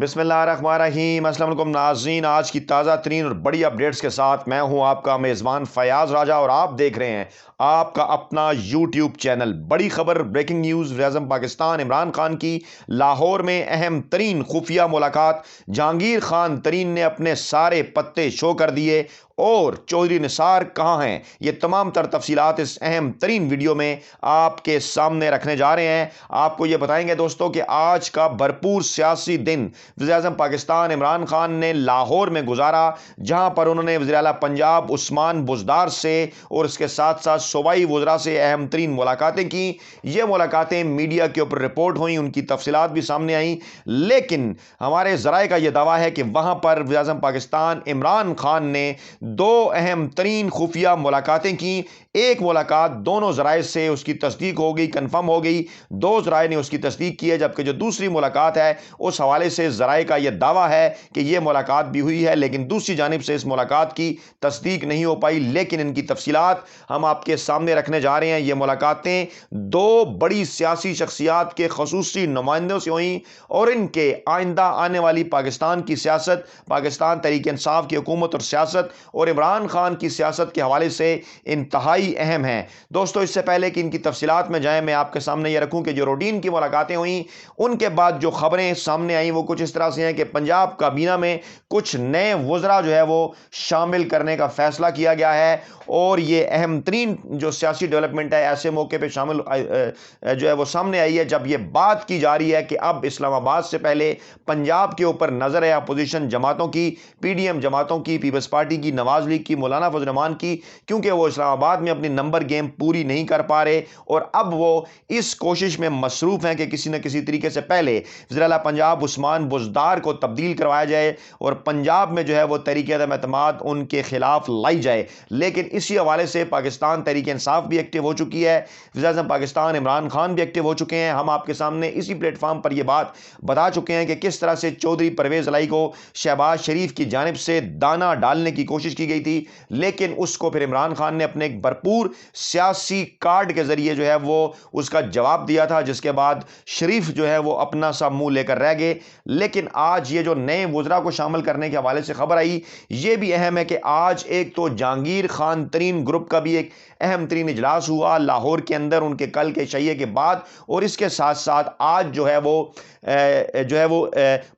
بسم اللہ الرحمن الرحیم۔ السلام علیکم ناظرین، آج کی تازہ ترین اور بڑی اپڈیٹس کے ساتھ میں ہوں آپ کا میزبان فیاض راجہ اور آپ دیکھ رہے ہیں آپ کا اپنا یوٹیوب چینل۔ بڑی خبر، بریکنگ نیوز، وزیراعظم پاکستان عمران خان کی لاہور میں اہم ترین خفیہ ملاقات۔ جہانگیر خان ترین نے اپنے سارے پتے شو کر دیے اور چودھری نثار کہاں ہیں، یہ تمام تر تفصیلات اس اہم ترین ویڈیو میں آپ کے سامنے رکھنے جا رہے ہیں۔ آپ کو یہ بتائیں گے دوستوں کہ آج کا بھرپور سیاسی دن وزیراعظم پاکستان عمران خان نے لاہور میں گزارا، جہاں پر انہوں نے وزیر اعلیٰ پنجاب عثمان بزدار سے اور اس کے ساتھ ساتھ صوبائی وزراء سے اہم ترین ملاقاتیں کی۔ یہ ملاقاتیں میڈیا کے اوپر رپورٹ ہوئیں، ان کی تفصیلات بھی سامنے آئیں، لیکن ہمارے ذرائع کا یہ دعویٰ ہے کہ وہاں پر وزیر اعظم پاکستان عمران خان نے دو اہم ترین خفیہ ملاقاتیں کی۔ ایک ملاقات دونوں ذرائع سے اس کی تصدیق ہو گئی، کنفرم ہو گئی، دو ذرائع نے اس کی تصدیق کی ہے، جبکہ جو دوسری ملاقات ہے اس حوالے سے ذرائع کا یہ دعویٰ ہے کہ یہ ملاقات بھی ہوئی ہے، لیکن دوسری جانب سے اس ملاقات کی تصدیق نہیں ہو پائی۔ لیکن ان کی تفصیلات ہم آپ کے سامنے رکھنے جا رہے ہیں۔ یہ ملاقاتیں دو بڑی سیاسی شخصیات کے خصوصی نمائندوں سے ہوئیں اور ان کے آئندہ آنے والی پاکستان کی سیاست، پاکستان تحریک انصاف کی حکومت اور سیاست اور عمران خان کی سیاست کے حوالے سے انتہائی اہم ہیں۔ دوستو، اس سے پہلے کہ ان کی تفصیلات میں جائیں، میں آپ کے سامنے یہ رکھوں کہ جو روٹین کی ملاقاتیں ہوئیں ان کے بعد جو خبریں سامنے آئیں وہ کچھ اس طرح سے ہیں کہ پنجاب کابینہ میں کچھ نئے وزراء جو ہے وہ شامل کرنے کا فیصلہ کیا گیا ہے، اور یہ اہم ترین جو سیاسی ڈیولپمنٹ ہے ایسے موقع پہ شامل جو ہے وہ سامنے آئی ہے، جب یہ بات کی جا رہی ہے کہ اب اسلام آباد سے پہلے پنجاب کے اوپر نظر ہے اپوزیشن جماعتوں کی، پی ڈی ایم جماعتوں کی، پیپلز پارٹی کی، نواز لیگ کی، مولانا فضل الرحمان کی، کیونکہ وہ اسلام آباد میں اپنی نمبر گیم پوری نہیں کر پا رہے، اور اب وہ اس کوشش میں مصروف ہیں کہ کسی نہ کسی طریقے سے پہلے وزیر اعلیٰ پنجاب عثمان بزدار کو تبدیل کروایا جائے اور پنجاب میں جو ہے وہ تحریک عدم اعتماد ان کے خلاف لائی جائے۔ لیکن اسی حوالے سے پاکستان تحریک انصاف بھی ایکٹیو ہو چکی ہے، وزیر اعظم پاکستان عمران خان بھی ایکٹیو ہو چکے ہیں۔ ہم آپ کے سامنے اسی پلیٹ فارم پر یہ بات بتا چکے ہیں کہ کس طرح سے چودھری پرویز الہی کو شہباز شریف کی جانب سے دانہ ڈالنے کی کوشش کی گئی تھی، لیکن اس کو پھر عمران خان نے اپنے ایک بھرپور سیاسی کارڈ کے ذریعے جو ہے وہ اس کا جواب دیا تھا، جس کے بعد شریف جو ہے وہ اپنا سا منہ لے کر رہ گئے۔ لیکن آج یہ جو نئے وزراء کو شامل کرنے کے حوالے سے خبر آئی، یہ بھی اہم ہے کہ آج ایک تو جہانگیر خان ترین گروپ کا بھی ایک اہم ترین اجلاس ہوا لاہور کے اندر ان کے کل کے شیعے کے بعد، اور اس کے ساتھ ساتھ آج جو ہے وہ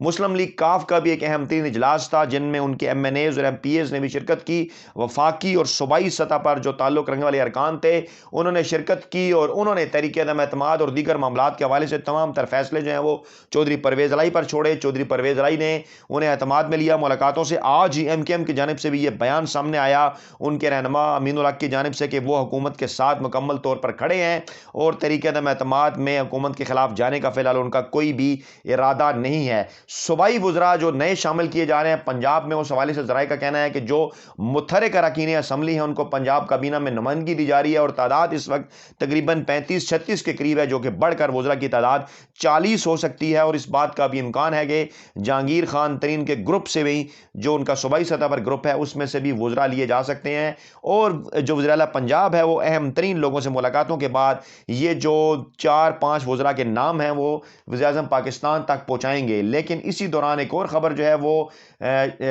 مسلم لیگ کاف کا بھی ایک اہم ترین اجلاس تھا، جن میں ان کے ایم این ایز اور ایم پی ایز نے بھی شرکت کی۔ وفاقی اور صوبائی سطح پر جو تعلق رکھنے والے ارکان تھے انہوں نے شرکت کی، اور انہوں نے تحریک عدم اعتماد اور دیگر معاملات کے حوالے سے تمام تر فیصلے جو ہیں وہ چودھری پرویز الہی پر چھوڑے۔ چودھری پرویز الہی نے انہیں اعتماد میں لیا ملاقاتوں سے۔ آج ہی ایم کے ایم کی جانب سے بھی یہ بیان سامنے آیا ان کے رہنما امین الحق کی جانب سے کہ وہ حکومت کے ساتھ مکمل طور پر کھڑے ہیں اور تحریک عدم اعتماد میں حکومت کے خلاف جانے کا فی الحال ان کا کوئی بھی ارادہ نہیں ہے۔ صوبائی وزراء جو نئے شامل کیے جا رہے ہیں پنجاب میں، اس حوالے سے ذرائع کا کہنا ہے کہ جو متحرک اراکین اسمبلی ہیں ان کو پنجاب کابینہ میں نمائندگی دی جا رہی ہے، اور تعداد اس وقت تقریباً 35-36 کے قریب ہے، جو کہ بڑھ کر وزراء کی تعداد 40 ہو سکتی ہے، اور اس بات کا بھی امکان ہے کہ جہانگیر خان ترین کے گروپ سے بھی، جو ان کا صوبائی سطح پر گروپ ہے، اس میں سے بھی وزراء لیے جا سکتے ہیں۔ اور جو وزیر اعلیٰ پنجاب ہے وہ اہم ترین لوگوں سے ملاقاتوں کے بعد یہ جو 4-5 وزراء کے نام ہیں وہ وزیر اعظم پاکستان تک پہنچائیں گے۔ لیکن اسی دوران ایک اور خبر جو ہے وہ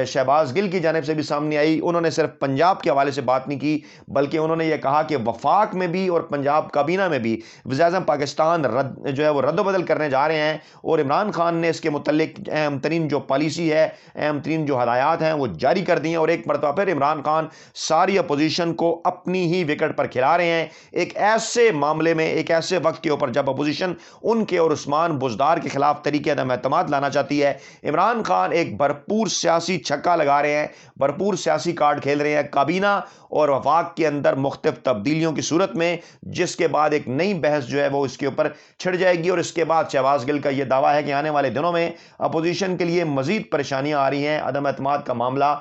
شہباز گل کی جانب سے بھی سامنے آئی۔ انہوں نے صرف پنجاب کے حوالے سے بات نہیں کی، بلکہ انہوں نے یہ کہا کہ وفاق میں بھی اور پنجاب کابینہ میں بھی وزیر اعظم پاکستان جو ہے وہ رد و بدل کرنے جا رہے ہیں، اور عمران خان نے اس کے متعلق اہم ترین جو پالیسی ہے، اہم ترین جو ہدایات ہیں وہ جاری کر دی ہیں، اور ایک مرتبہ پھر عمران خان ساری اپوزیشن کو اپنی ہی وکٹ پر کھلا رہے ہیں، ایک ایسے معاملے میں، ایک ایسے وقت کے اوپر جب اپوزیشن ان کے اور عثمان بزدار کے خلاف تحریک عدم اعتماد لانا چاہتی ہے۔ عمران خان ایک بھرپور سیاسی چھکا لگا رہے ہیں، بھرپور سیاسی کارڈ کھیل رہے ہیں کابینہ اور وفاق کے اندر مختلف تبدیلیوں کی صورت میں، جس کے بعد ایک نئی بحث جو ہے وہ اس کے اوپر چھڑ جائے گی۔ اور اس کے بعد شہباز گل کا یہ دعویٰ ہے کہ آنے والے دنوں میں اپوزیشن کے لیے مزید پریشانیاں آ رہی ہیں، عدم اعتماد کا معاملہ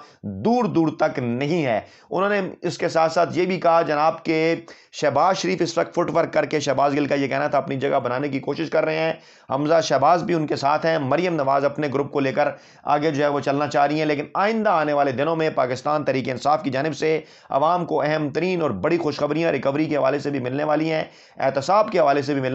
دور دور تک نہیں ہے۔ انہوں نے اس کے ساتھ ساتھ یہ بھی کہا جناب کہ شہباز شریف اس وقت فٹ ورک کر کے، شہباز گل کا یہ کہنا تھا، اپنی جگہ بنانے کی کوشش کر رہے ہیں۔ حمزہ شہباز بھی ان کے ساتھ ہیں، مریم نواز اپنے گروپ کو لے کر آگے جو ہے وہ چلنا چاہ رہی ہیں، لیکن آئندہ آنے والے دنوں میں پاکستان تحریک انصاف کی جانب سے عوام کو اہم ترین اور بڑی خوشخبریاں ریکوری کے حوالے سے بھی ملنے والی ہیں، احتساب کے حوالے سے بھی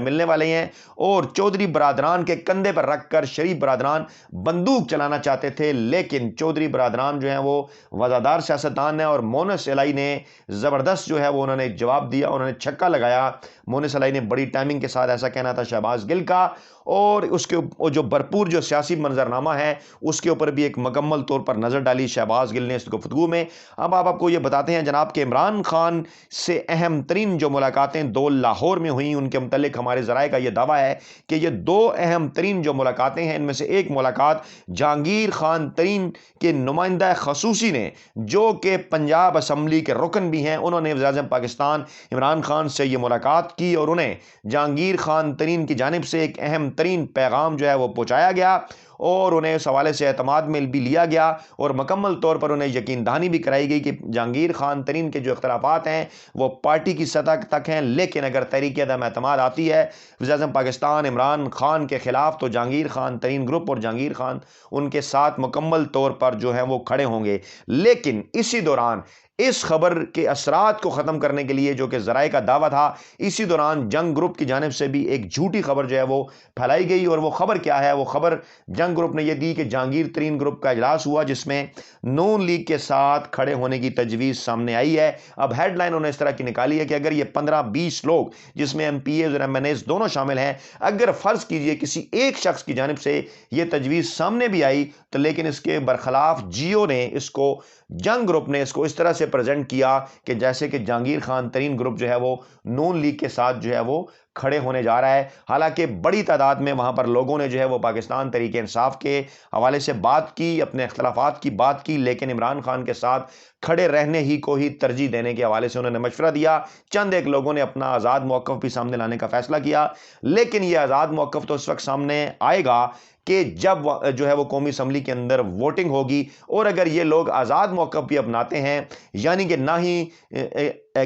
ملنے والے ہیں، اور چودھری برادران کے کندھے پر رکھ کر شریف برادران بندوق چلانا چاہتے تھے، لیکن چودھری برادران جو ہیں وہ وزادار سیاستدان ہیں، اور مونس الائی نے زبردست جو ہے وہ انہوں نے جواب دیا، انہوں نے چھکا لگایا۔ مونس الائی نے بڑی ٹائمنگ کے ساتھ، ایسا کہنا تھا شہباز گل کا، اور اس کے جو بھرپور جو سیاسی منظرنامہ ہے اس کے اوپر بھی ایک مکمل طور پر نظر ڈالی شہباز گل نے اس گفتگو میں۔ اب آپ کو یہ بتاتے ہیں جناب کہ عمران خان سے اہم ترین جو ملاقاتیں دو لاہور میں ہوئیں، ان کے متعلق ہمارے ذرائع کا یہ دعویٰ ہے کہ یہ دو اہم ترین جو ملاقاتیں ہیں، ان میں سے ایک ملاقات جہانگیر خان ترین کے نمائندہ خصوصی نے، جو کہ پنجاب اسمبلی کے رکن بھی ہیں، انہوں نے وزیر اعظم پاکستان عمران خان سے یہ ملاقات کی، اور انہیں جہانگیر خان ترین کی جانب سے ایک اہم ترین پیغام جو ہے وہ پہنچایا گیا، اور انہیں اس حوالے سے اعتماد میں بھی لیا گیا، اور مکمل طور پر انہیں یقین دہانی بھی کرائی گئی کہ جہانگیر خان ترین کے جو اختلافات ہیں وہ پارٹی کی سطح تک ہیں، لیکن اگر تحریک عدم اعتماد آتی ہے وزیر اعظم پاکستان عمران خان کے خلاف، تو جہانگیر خان ترین گروپ اور جہانگیر خان ان کے ساتھ مکمل طور پر جو ہیں وہ کھڑے ہوں گے۔ لیکن اسی دوران اس خبر کے اثرات کو ختم کرنے کے لیے، جو کہ ذرائع کا دعویٰ تھا، اسی دوران جنگ گروپ کی جانب سے بھی ایک جھوٹی خبر جو ہے وہ پھیلائی گئی، اور وہ خبر کیا ہے؟ وہ خبر جنگ گروپ نے یہ دی کہ جہانگیر ترین گروپ کا اجلاس ہوا جس میں نون لیگ کے ساتھ کھڑے ہونے کی تجویز سامنے آئی ہے۔ اب ہیڈ لائن انہوں نے اس طرح کی نکالی ہے کہ اگر یہ 15-20 لوگ، جس میں ایم پی ایز اور ایم این ایز دونوں شامل ہیں، اگر فرض کیجئے کسی ایک شخص کی جانب سے یہ تجویز سامنے بھی آئی، تو لیکن اس کے برخلاف جیو نے اس کو، جنگ گروپ نے اس کو اس طرح سے پریزنٹ کیا کہ جیسے کہ جہانگیر خان ترین گروپ جو ہے وہ نون لیگ کے ساتھ جو ہے وہ کھڑے ہونے جا رہا ہے۔ حالانکہ بڑی تعداد میں وہاں پر لوگوں نے جو ہے وہ پاکستان تحریک انصاف کے حوالے سے بات کی، اپنے اختلافات کی بات کی، لیکن عمران خان کے ساتھ کھڑے رہنے ہی کو ہی ترجیح دینے کے حوالے سے انہوں نے مشورہ دیا۔ چند ایک لوگوں نے اپنا آزاد موقف بھی سامنے لانے کا فیصلہ کیا، لیکن یہ آزاد موقف تو اس وقت سامنے آئے گا کہ جب جو ہے وہ قومی اسمبلی کے اندر ووٹنگ ہوگی، اور اگر یہ لوگ آزاد موقف بھی اپناتے ہیں، یعنی کہ نہ ہی،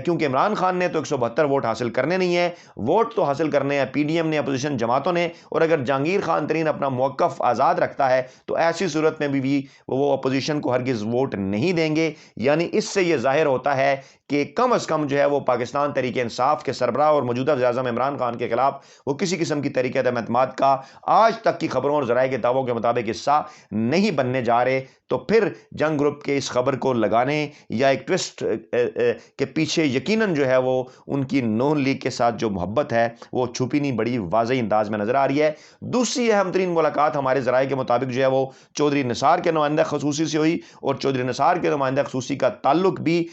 کیونکہ عمران خان نے تو 172 ووٹ حاصل کرنے نہیں ہیں، ووٹ تو حاصل کرنے ہیں پی ڈی ایم نے، اپوزیشن جماعتوں نے، اور اگر جہانگیر خان ترین اپنا موقف آزاد رکھتا ہے تو ایسی صورت میں بھی وہ اپوزیشن کو ہرگز ووٹ نہیں دیں گے۔ یعنی اس سے یہ ظاہر ہوتا ہے کہ کم از کم جو ہے وہ پاکستان تحریک انصاف کے سربراہ اور موجودہ وزیر اعظم عمران خان کے خلاف وہ کسی قسم کی تحریک عدم اعتماد کا آج تک کی خبروں اور ذرائع کے دعووں کے مطابق حصہ نہیں بننے جا رہے۔ تو پھر جنگ گروپ کے اس خبر کو لگانے یا ایک ٹوسٹ کے پیچھے یقیناً جو ہے وہ ان کی نون لیگ کے ساتھ جو محبت ہے وہ چھپی نہیں، بڑی واضح انداز میں نظر آ رہی ہے۔ دوسری اہم ترین ملاقات ہمارے ذرائع کے مطابق جو ہے وہ چودھری نثار کے نمائندہ خصوصی سے ہوئی، اور چودھری نثار کے نمائندہ خصوصی کا تعلق بھی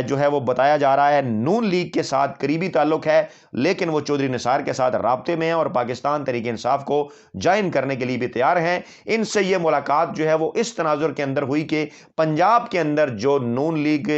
جو ہے وہ بتایا جا رہا ہے نون لیگ کے ساتھ قریبی تعلق ہے، لیکن وہ چودھری نثار کے ساتھ رابطے میں ہیں اور پاکستان تحریک انصاف کو جوائن کرنے کے لیے بھی تیار ہیں۔ ان سے یہ ملاقات جو ہے وہ اس تناظر کے اندر ہوئی کہ پنجاب کے اندر جو نون لیگ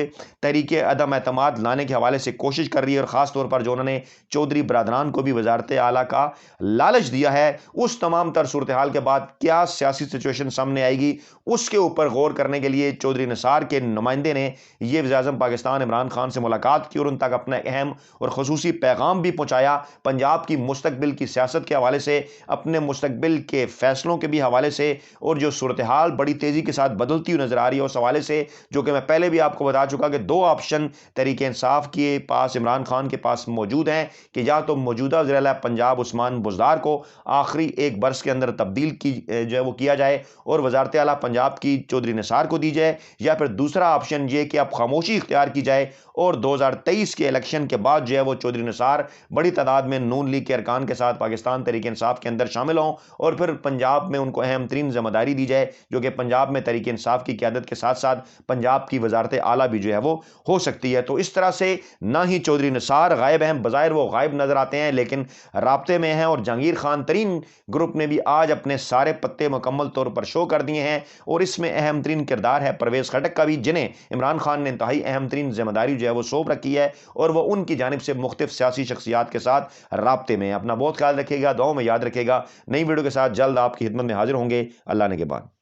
تحریک عدم اعتماد لانے کے حوالے سے کوشش کر رہی ہے، اور خاص طور پر جو انہوں نے چودھری برادران کو بھی وزارت اعلیٰ کا لالچ دیا ہے، اس تمام تر صورتحال کے بعد کیا سیاسی سچویشن سامنے آئے گی، اس کے اوپر غور کرنے کے لیے چودھری نثار کے نمائندے نے یہ وزیر اعظم پاکستان عمران خان سے ملاقات کی، اور ان تک اپنا اہم اور خصوصی پیغام بھی پہنچایا، پنجاب کی مستقبل کی سیاست کے حوالے سے، اپنے مستقبل کے فیصلوں کے بھی حوالے سے، اور جو صورتحال بڑی تیزی کے ساتھ بدلتی ہوئی نظر آ رہی ہے اس حوالے سے، جو کہ میں پہلے بھی آپ کو بتا چکا کہ دو آپشن تحریک انصاف کے پاس، عمران خان کے پاس موجود ہیں کہ یا تو موجودہ وزیر اعلیٰ پنجاب عثمان بزدار کو آخری ایک برس کے اندر تبدیل کی جو ہے وہ کیا جائے اور وزارت اعلیٰ پنجاب کی چودھری نثار کو دی جائے، یا پھر دوسرا آپشن یہ کہ اب خاموشی اختیار کی جائے اور 2023 کے الیکشن کے بعد جو ہے وہ چودھری نثار بڑی تعداد میں نون لیگ کے ارکان کے ساتھ پاکستان تحریک انصاف کے اندر شامل ہوں، اور پھر پنجاب میں ان کو اہم ترین ذمہ داری دی جائے، جو کہ پنجاب میں تحریک انصاف کی قیادت کے ساتھ ساتھ پنجاب کی وزارت اعلیٰ بھی جو ہے وہ ہو سکتی ہے۔ تو اس طرح سے نہ ہی چودھری نثار غائب ہیں، بظاہر وہ غائب نظر آتے ہیں لیکن رابطے میں ہیں، اور جہانگیر خان ترین گروپ نے بھی آج اپنے سارے پتے مکمل طور پر شو کر دیے ہیں، اور اس میں اہم ترین کردار ہے پرویز خٹک کا بھی، جنہیں عمران خان نے انتہائی اہم ترین ذمہ داری جو ہے وہ سونپ رکھی ہے، اور وہ ان کی جانب سے مختلف سیاسی شخصیات کے ساتھ رابطے میں ہیں۔ اپنا بہت خیال رکھیے گا، دعاؤں میں یاد رکھیے گا۔ نئی ویڈیو کے ساتھ جلد آپ کی خدمت میں حاضر ہوں گے۔ اللہ نے کے بعد۔